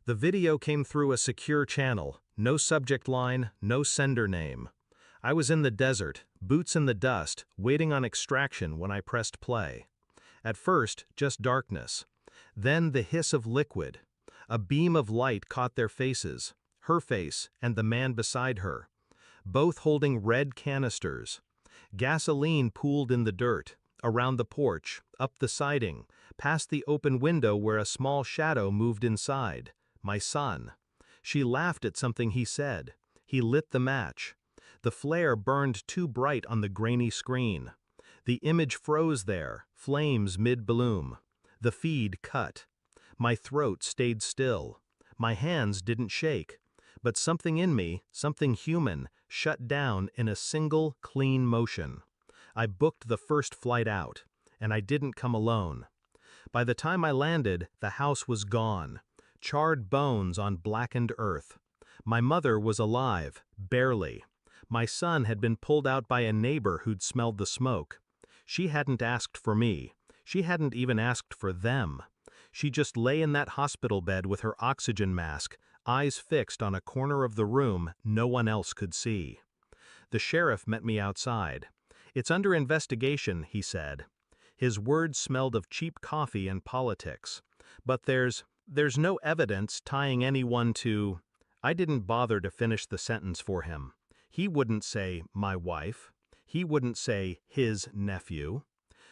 The video came through a secure channel, no subject line, no sender name. I was in the desert, boots in the dust, waiting on extraction when I pressed play. At first, just darkness. Then the hiss of liquid. A beam of light caught their faces, her face and the man beside her, both holding red canisters. Gasoline pooled in the dirt, around the porch, up the siding, past the open window where a small shadow moved inside. My son. She laughed at something he said. He lit the match. The flare burned too bright on the grainy screen. The image froze there, flames mid-bloom. The feed cut. My throat stayed still. My hands didn't shake. But something in me, something human, shut down in a single, clean motion. I booked the first flight out, and I didn't come alone. By the time I landed, the house was gone. Charred bones on blackened earth. My mother was alive, barely. My son had been pulled out by a neighbor who'd smelled the smoke. She hadn't asked for me. She hadn't even asked for them. She just lay in that hospital bed with her oxygen mask, eyes fixed on a corner of the room no one else could see. The sheriff met me outside. "It's under investigation," he said. His words smelled of cheap coffee and politics. "But there's no evidence tying anyone to—" I didn't bother to finish the sentence for him. He wouldn't say, "my wife." He wouldn't say, "his nephew."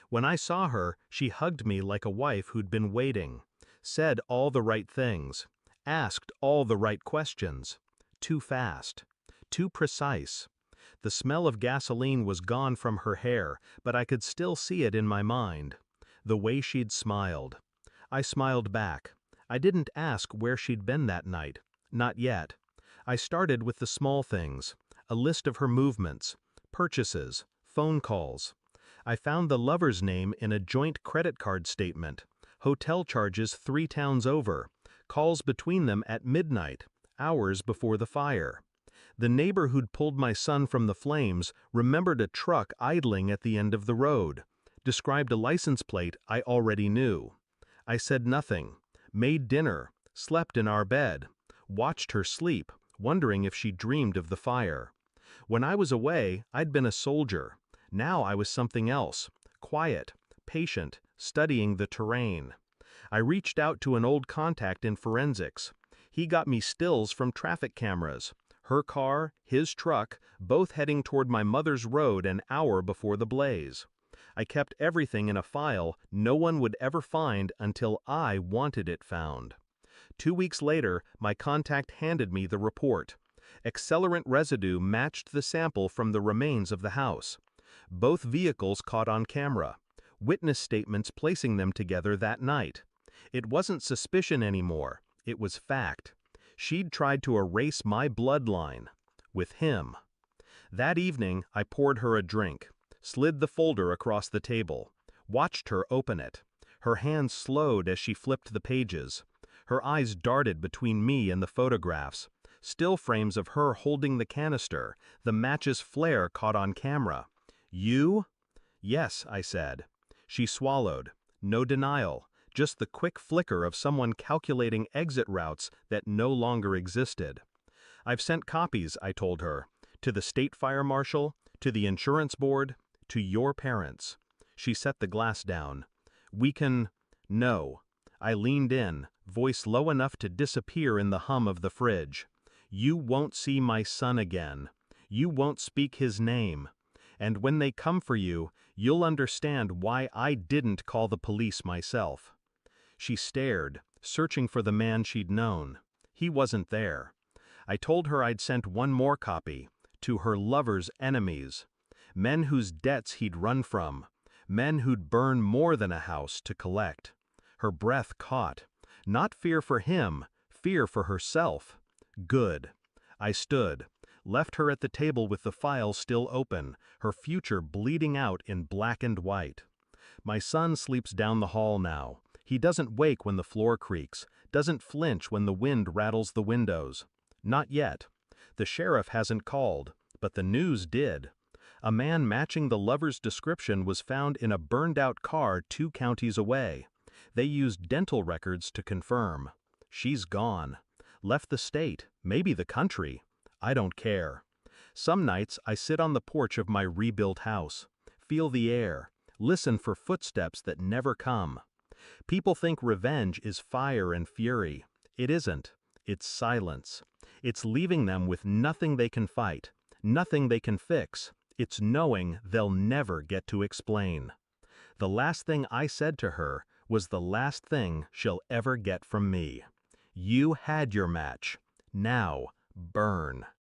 When I saw her, she hugged me like a wife who'd been waiting, said all the right things, asked all the right questions. Too fast. Too precise. The smell of gasoline was gone from her hair, but I could still see it in my mind. The way she'd smiled. I smiled back. I didn't ask where she'd been that night. Not yet. I started with the small things, a list of her movements, purchases, phone calls. I found the lover's name in a joint credit card statement, hotel charges 3 towns over, calls between them at midnight, hours before the fire. The neighbor who'd pulled my son from the flames remembered a truck idling at the end of the road, described a license plate I already knew. I said nothing, made dinner, slept in our bed, watched her sleep, wondering if she dreamed of the fire. When I was away, I'd been a soldier. Now I was something else, quiet, patient, studying the terrain. I reached out to an old contact in forensics. He got me stills from traffic cameras. Her car, his truck, both heading toward my mother's road an hour before the blaze. I kept everything in a file no one would ever find until I wanted it found. 2 weeks later, my contact handed me the report. Accelerant residue matched the sample from the remains of the house. Both vehicles caught on camera. Witness statements placing them together that night. It wasn't suspicion anymore. It was fact. She'd tried to erase my bloodline. With him. That evening, I poured her a drink, slid the folder across the table, watched her open it. Her hands slowed as she flipped the pages. Her eyes darted between me and the photographs. Still frames of her holding the canister, the match's flare caught on camera. "You?" "Yes," I said. She swallowed. No denial, just the quick flicker of someone calculating exit routes that no longer existed. "I've sent copies," I told her, "to the state fire marshal, to the insurance board, to your parents." She set the glass down. "We can—" "No." I leaned in, voice low enough to disappear in the hum of the fridge. "You won't see my son again. You won't speak his name. And when they come for you, you'll understand why I didn't call the police myself." She stared, searching for the man she'd known. He wasn't there. I told her I'd sent one more copy, to her lover's enemies. Men whose debts he'd run from. Men who'd burn more than a house to collect. Her breath caught. Not fear for him, fear for herself. Good. I stood, left her at the table with the file still open, her future bleeding out in black and white. My son sleeps down the hall now. He doesn't wake when the floor creaks, doesn't flinch when the wind rattles the windows. Not yet. The sheriff hasn't called, but the news did. A man matching the lover's description was found in a burned-out car 2 counties away. They used dental records to confirm. She's gone. Left the state, maybe the country. I don't care. Some nights I sit on the porch of my rebuilt house, feel the air, listen for footsteps that never come. People think revenge is fire and fury. It isn't. It's silence. It's leaving them with nothing they can fight, nothing they can fix. It's knowing they'll never get to explain. The last thing I said to her was the last thing she'll ever get from me. You had your match. Now, burn.